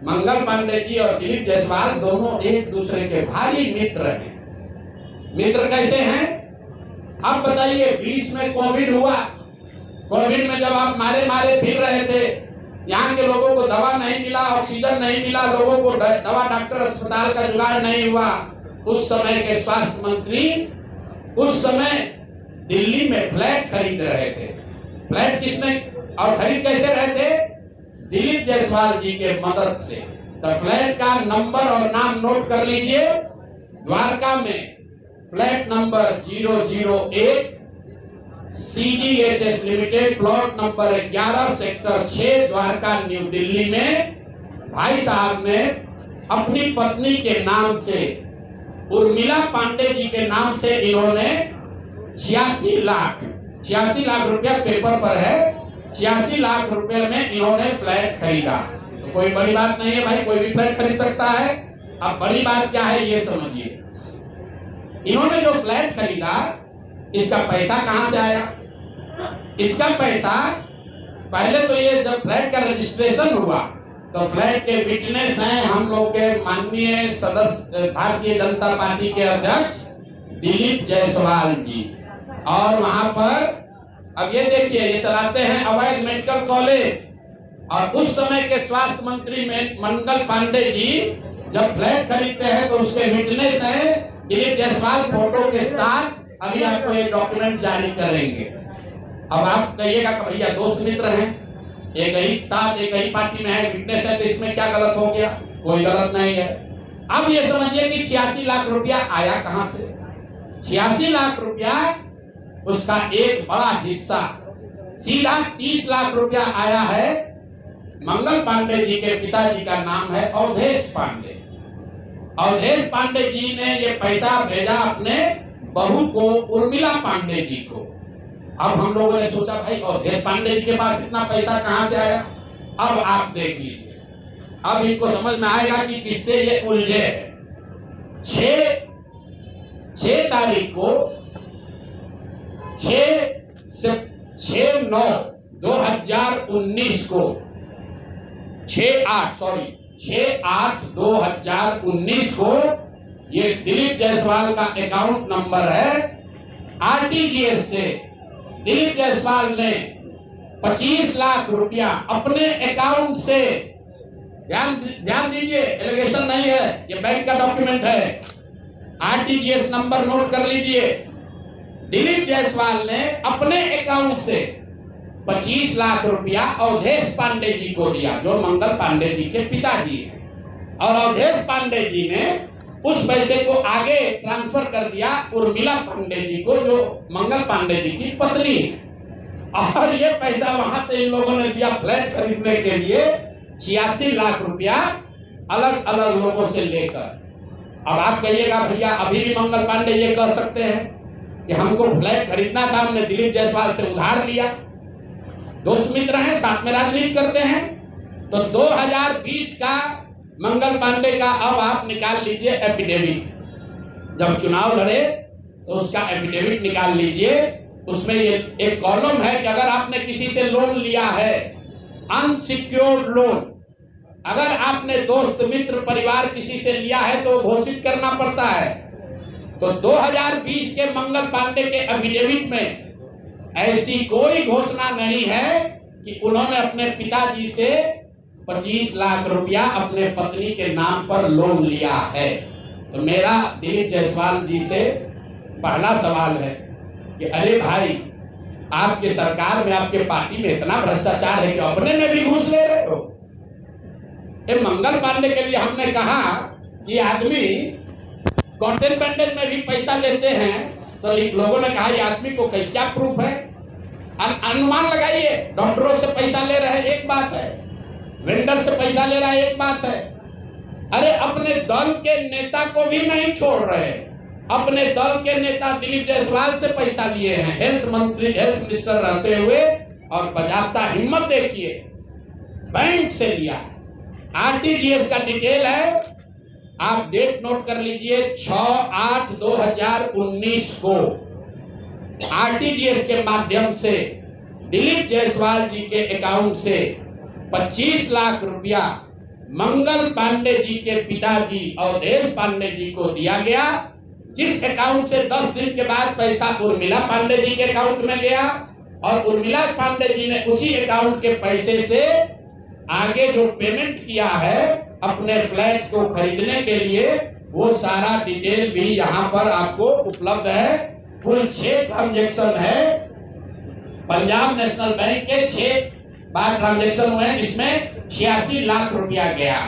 मंगल पांडे जी और दिलीप जायसवाल दोनों एक दूसरे के भारी मित्र हैं। मित्र कैसे हैं? अब बताइए, 20 में कोविड हुआ। कोविड में जब आप मारे मारे फिर रहे थे, यहाँ के लोगों को दवा नहीं मिला, ऑक्सीजन नहीं मिला, लोगों को दवा डॉक्टर अस्पताल का जुगाड़ नहीं हुआ, उस समय के स्वास्थ्य मंत्री उस समय दिल्ली में फ्लैट खरीद रहे थे। फ्लैट किसने और खरीद कैसे रहे थे? दिलीप जायसवाल जी के मदद से। तो फ्लैट का नंबर और नाम नोट कर लीजिए। द्वारका में flat number 001 CGHS limited, plot number 11 sector 6 Dwarka new Delhi में भाई साहब ने अपनी पत्नी के नाम से, उर्मिला पांडे जी के नाम से इन्होंने 86 लाख रुपया पेपर पर है, 86 लाख रुपए में इन्होंने फ्लैट खरीदा। तो कोई बड़ी बात नहीं है भाई, कोई भी फ्लैट खरीद सकता है। अब बड़ी बात क्या है ये समझिए। इन्होंने जो फ्लैट खरीदा, इसका पैसा कहां से आया? इसका पैसा पहले तो ये जब फ्लैट का रजिस्ट्रेशन हुआ तो फ्लैट के विटनेस हैं हम लोग के माननीय सदस्य भारतीय जनता पार्टी के अध्यक्ष दिलीप जायसवाल जी। और वहां पर अब ये देखिए, ये चलाते हैं अवैध मेडिकल कॉलेज। और उस समय के स्वास्थ्य मंत्री में मंगल पांडे जी जब फ्लैट खरीदते हैं तो उसके विटनेस है दिलीप जायसवाल फोटो के साथ। अभी आपको एक डॉक्यूमेंट जारी करेंगे। अब आप कहिएगा कि भैया दोस्त मित्र हैं, एक ही साथ एक ही पार्टी में है, विटनेस है, तो इसमें क्या गलत हो गया? कोई गलत नहीं है। अब ये समझिए कि 86 लाख रुपया आया कहां से? 86 लाख रुपया उसका एक बड़ा हिस्सा सीधा 30 लाख रुपया आया है। मंगल पांडे जी के पिताजी का नाम है अवधेश पांडे। अवधेश पांडे जी ने ये पैसा भेजा अपने बहू को, उर्मिला पांडे जी को। अब हम लोगों ने सोचा भाई अवधेश पांडे जी के पास इतना पैसा कहां से आया? अब आप देख लीजिए, अब इनको समझ में आएगा कि किससे ये उलझे। 6 तारीख को 6/9/2019 को 6/8/2019 को ये दिलीप जायसवाल का अकाउंट नंबर है। RTGS से दिलीप जायसवाल ने 25 लाख रुपया अपने अकाउंट से, ध्यान दीजिए, एलिगेशन नहीं है, ये बैंक का डॉक्यूमेंट है। RTGS नंबर नोट कर लीजिए। दिलीप जायसवाल ने अपने अकाउंट से 25 लाख रुपया अवधेश पांडे जी को दिया, जो मंगल पांडे जी के पिताजी हैं। और अवधेश पांडे जी ने उस पैसे को आगे ट्रांसफर कर दिया उर्मिला पांडे जी को, जो मंगल पांडे जी की पत्नी है। और ये पैसा वहां से इन लोगों ने दिया फ्लैट खरीदने के लिए, 86 लाख रुपया अलग अलग लोगों से लेकर। अब आप कहिएगा भैया अभी भी मंगल पांडे ये कह सकते हैं कि हमको फ्लैट खरीदना था, हमने दिलीप जायसवाल से उधार लिया। दोस्त मित्र हैं, साथ में राजनीति करते हैं। तो 2020 का मंगल पांडे का अब आप निकाल लीजिए एफिडेविट। जब चुनाव लड़े तो उसका एफिडेविट निकाल लीजिए। उसमें ये एक कॉलम है कि अगर आपने किसी से लोन लिया है, अनसिक्योर्ड लोन, अगर आपने दोस्त मित्र परिवार किसी से लिया है तो घोषित करना पड़ता है। तो 2020 के मंगल पांडे के एफिडेविट में ऐसी कोई घोषणा नहीं है कि उन्होंने अपने पिताजी से 25 लाख रुपया अपने पत्नी के नाम पर लोन लिया है। तो मेरा दिलीप जायसवाल जी से पहला सवाल है कि अरे भाई, आपके सरकार में, आपके पार्टी में इतना भ्रष्टाचार है कि अपने में भी घूस ले रहे हो। ये मंगल पांडे के लिए हमने कहा ये आदमी कॉन्टेंट पेंडेंट में भी पैसा लेते हैं, तो लोगों ने कहा ये आदमी को क्या प्रूफ है? अनुमान लगाइए। डॉक्टरों से पैसा ले रहे हैं एक बात है, वेंडर से पैसा ले रहा है एक बात है। अरे अपने दल के नेता को भी नहीं छोड़ रहे, अपने दल के नेता दिलीप जायसवाल से पैसा लिए हैं, हेल्थ मिनिस्टर रहते हुए। और बजाता हिम्मत देखिए, बैंक से लिया। RTGS का डिटेल है, आप डेट नोट कर लीजिए। 6/8/2019 को RTGS के माध्यम से दिलीप जायसवाल जी के अकाउंट से 25 लाख रुपया मंगल पांडे जी के पिताजी अवधेश पांडे जी को दिया गया, जिस अकाउंट से 10 दिन के बाद पैसा उर्मिला पांडे जी के अकाउंट में गया और उर्मिला पांडे जी ने उसी अकाउंट के पैसे से आगे जो पेमेंट किया है अपने फ्लैट को खरीदने के लिए, वो सारा डिटेल भी यहाँ पर आपको उपलब्ध है। कुल 6 ट्रांजैक्शन है, पंजाब नेशनल बैंक के 6 बार ट्रांजैक्शन हुए हैं, जिसमें 86 लाख रुपया गया।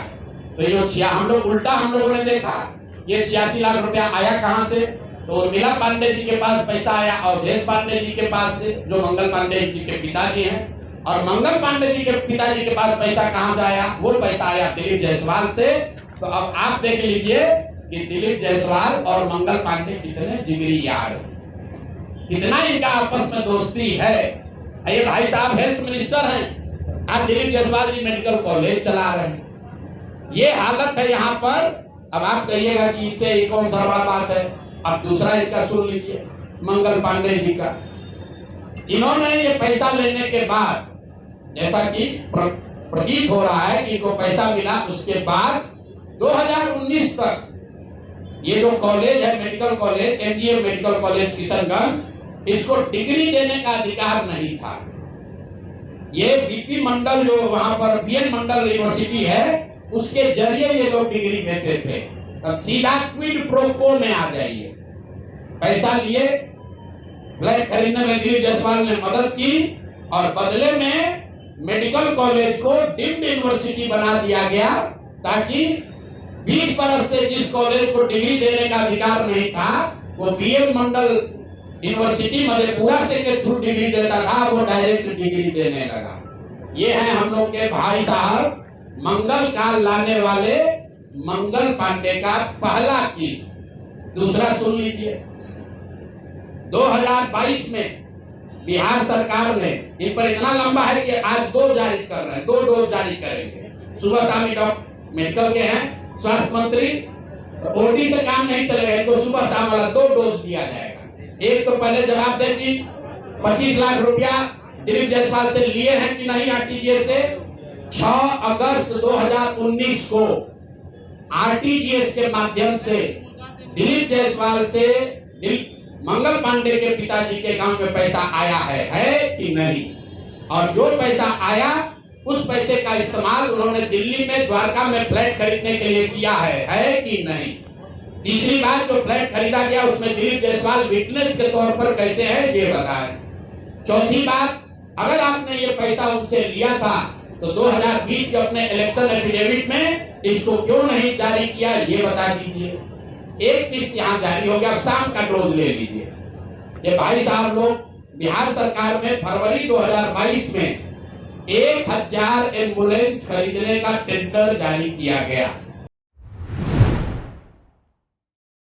तो ये हम लोगों ने देखा ये 86 लाख रुपया आया कहां से, तो उर्मिला पांडे जी के पास पैसा आया अवधेश पांडे जी के पास से, जो मंगल पांडे जी के पिताजी हैं, और मंगल पांडे जी के पिताजी के पास पैसा कहां से आया, वो पैसा आया दिलीप जायसवाल से। तो अब आप देख लीजिए कि दिलीप जायसवाल और मंगल पांडे कितने जिगरी यार, कितना इनका आपस में दोस्ती है। ये भाई साहब हेल्थ मिनिस्टर हैं, आज दिलीप जायसवाल जी मेडिकल कॉलेज चला रहे हैं। ये हालत है यहाँ पर। अब आप कहिएगा कि इससे एक कौन सा बड़ा बात है। अब दूसरा इनका सुन लीजिए, मंगल पांडे जी का। इन्होंने ये पैसा लेने के बाद, जैसा कि प्रतीत हो रहा है कि इनको पैसा मिला, उसके बाद 2019 तक ये जो कॉलेज है medical college, MGM medical college Kishanganj, इसको डिग्री देने का अधिकार नहीं था। ये बीपी मंडल जो वहां पर बीएन मंडल यूनिवर्सिटी है, उसके जरिए ये लोग डिग्री देते थे। अब सीधा क्विड प्रो क्वो में आ जाइए, पैसा लिए, फ्लैट खरीदने में दिलीप जायसवाल ने मदद की और बदले में मेडिकल कॉलेज को डीम्ड यूनिवर्सिटी बना दिया गया, ताकि 20 बरस से जिस कॉलेज को डिग्री देने का अधिकार नहीं था, वो बीएन मंडल यूनिवर्सिटी मधेपुरा से के थ्रू डिग्री देता था, वो डायरेक्ट डिग्री देने लगा। ये है हम लोग के भाई साहब मंगल काल लाने वाले मंगल पांडे का पहला केस। दूसरा सुन लीजिए, 2022 में बिहार सरकार ने, इन पर इतना लंबा है कि आज 2 जारी कर रहे हैं, 2 डोज जारी करेंगे। सुबह शाम डॉक्टर मेडिकल के हैं स्वास्थ्य मंत्री, तो ओडी से काम नहीं चलेगा, इनको सुबह शाम वाला 2 डोज दिया जाएगा। एक तो पहले जवाब दे दी 25 लाख रुपया दिलीप जायसवाल से लिए हैं कि नहीं आरटीजीएस से। 6 अगस्त 2019 को आरटीजीएस के माध्यम से दिलीप जायसवाल से मंगल पांडे के पिताजी के अकाउंट में पैसा आया है कि नहीं, और जो पैसा आया उस पैसे का इस्तेमाल उन्होंने दिल्ली में द्वारका में फ्लैट खरीदने के लिए किया है कि नहीं। तीसरी बात, जो फ्लैट खरीदा गया उसमें दिलीप जायसवाल विटनेस के तौर पर कैसे है ये बताएं। चौथी बात, अगर आपने ये पैसा उनसे लिया था तो 2020 के अपने इलेक्शन एफिडेविट में इसको क्यों नहीं जारी किया, ये बता दीजिए। एक किस्त यहाँ जारी हो गया, अब शाम का डोज ले लीजिए। ये भाई साहब लोग, बिहार सरकार में फरवरी 2022 में 1000 एम्बुलेंस खरीदने का टेंडर जारी किया गया।